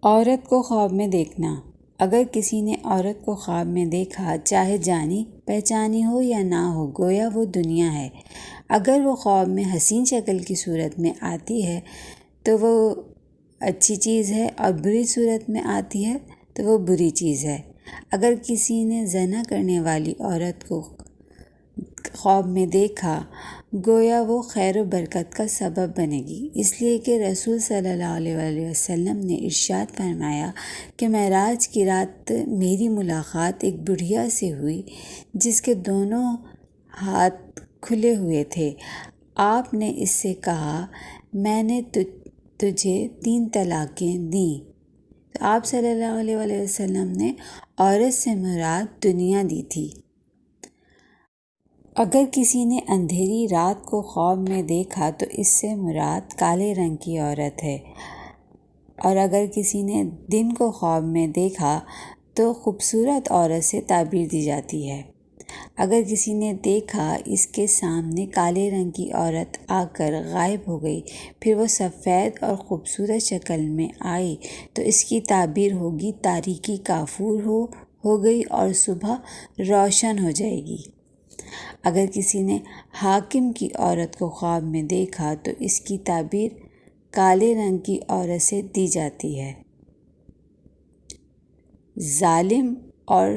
عورت کو خواب میں دیکھنا۔ اگر کسی نے عورت کو خواب میں دیکھا، چاہے جانی پہچانی ہو یا نہ ہو، گویا وہ دنیا ہے۔ اگر وہ خواب میں حسین شکل کی صورت میں آتی ہے تو وہ اچھی چیز ہے، اور بری صورت میں آتی ہے تو وہ بری چیز ہے۔ اگر کسی نے زنا کرنے والی عورت کو خواب میں دیکھا، گویا وہ خیر و برکت کا سبب بنے گی، اس لیے کہ رسول صلی اللہ علیہ وسلم نے ارشاد فرمایا کہ معراج کی رات میری ملاقات ایک بڑھیا سے ہوئی جس کے دونوں ہاتھ کھلے ہوئے تھے۔ آپ نے اس سے کہا، میں نے تجھے 3 طلاقیں دیں۔ تو آپ صلی اللہ علیہ وسلم نے عورت سے مراد دنیا دی تھی۔ اگر کسی نے اندھیری رات کو خواب میں دیکھا تو اس سے مراد کالے رنگ کی عورت ہے، اور اگر کسی نے دن کو خواب میں دیکھا تو خوبصورت عورت سے تعبیر دی جاتی ہے۔ اگر کسی نے دیکھا اس کے سامنے کالے رنگ کی عورت آ کر غائب ہو گئی، پھر وہ سفید اور خوبصورت شکل میں آئی تو اس کی تعبیر ہوگی تاریکی کافور ہو گئی اور صبح روشن ہو جائے گی۔ اگر کسی نے حاکم کی عورت کو خواب میں دیکھا تو اس کی تعبیر کالے رنگ کی عورت سے دی جاتی ہے۔ ظالم اور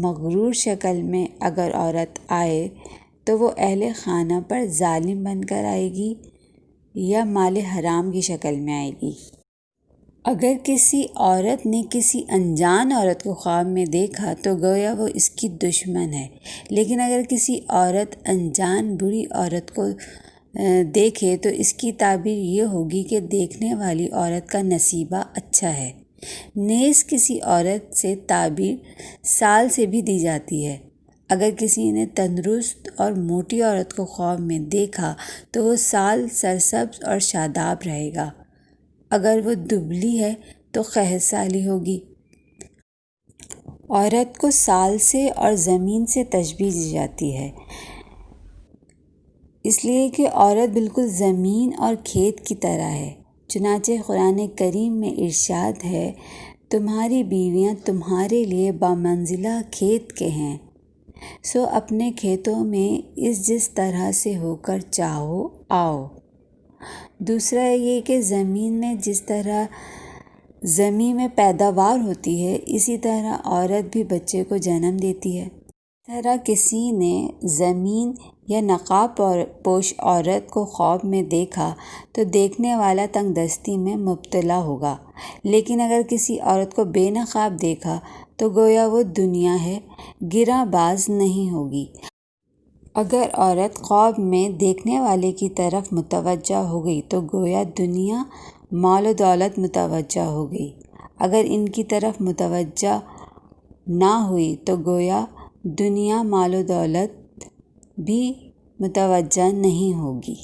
مغرور شکل میں اگر عورت آئے تو وہ اہل خانہ پر ظالم بن کر آئے گی یا مال حرام کی شکل میں آئے گی۔ اگر کسی عورت نے کسی انجان عورت کو خواب میں دیکھا تو گویا وہ اس کی دشمن ہے، لیکن اگر کسی عورت انجان بری عورت کو دیکھے تو اس کی تعبیر یہ ہوگی کہ دیکھنے والی عورت کا نصیبہ اچھا ہے۔ نیز کسی عورت سے تعبیر سال سے بھی دی جاتی ہے۔ اگر کسی نے تندرست اور موٹی عورت کو خواب میں دیکھا تو وہ سال سرسبز اور شاداب رہے گا، اگر وہ دبلی ہے تو قحط سالی ہوگی۔ عورت کو سال سے اور زمین سے تشبیہ دی جاتی ہے، اس لیے کہ عورت بالکل زمین اور کھیت کی طرح ہے۔ چنانچہ قرآن کریم میں ارشاد ہے، تمہاری بیویاں تمہارے لیے بمنزلہ کھیت کے ہیں، سو اپنے کھیتوں میں جس طرح سے ہو کر چاہو آؤ۔ دوسرا یہ کہ زمین میں جس طرح زمین میں پیداوار ہوتی ہے، اسی طرح عورت بھی بچے کو جنم دیتی ہے۔ اس طرح کسی نے زمین یا نقاب پوش عورت کو خواب میں دیکھا تو دیکھنے والا تنگ دستی میں مبتلا ہوگا، لیکن اگر کسی عورت کو بے نقاب دیکھا تو گویا وہ دنیا ہے، گراں باز نہیں ہوگی۔ اگر عورت خواب میں دیکھنے والے کی طرف متوجہ ہو گئی تو گویا دنیا، مال و دولت متوجہ ہو گئی۔ اگر ان کی طرف متوجہ نہ ہوئی تو گویا دنیا، مال و دولت بھی متوجہ نہیں ہوگی۔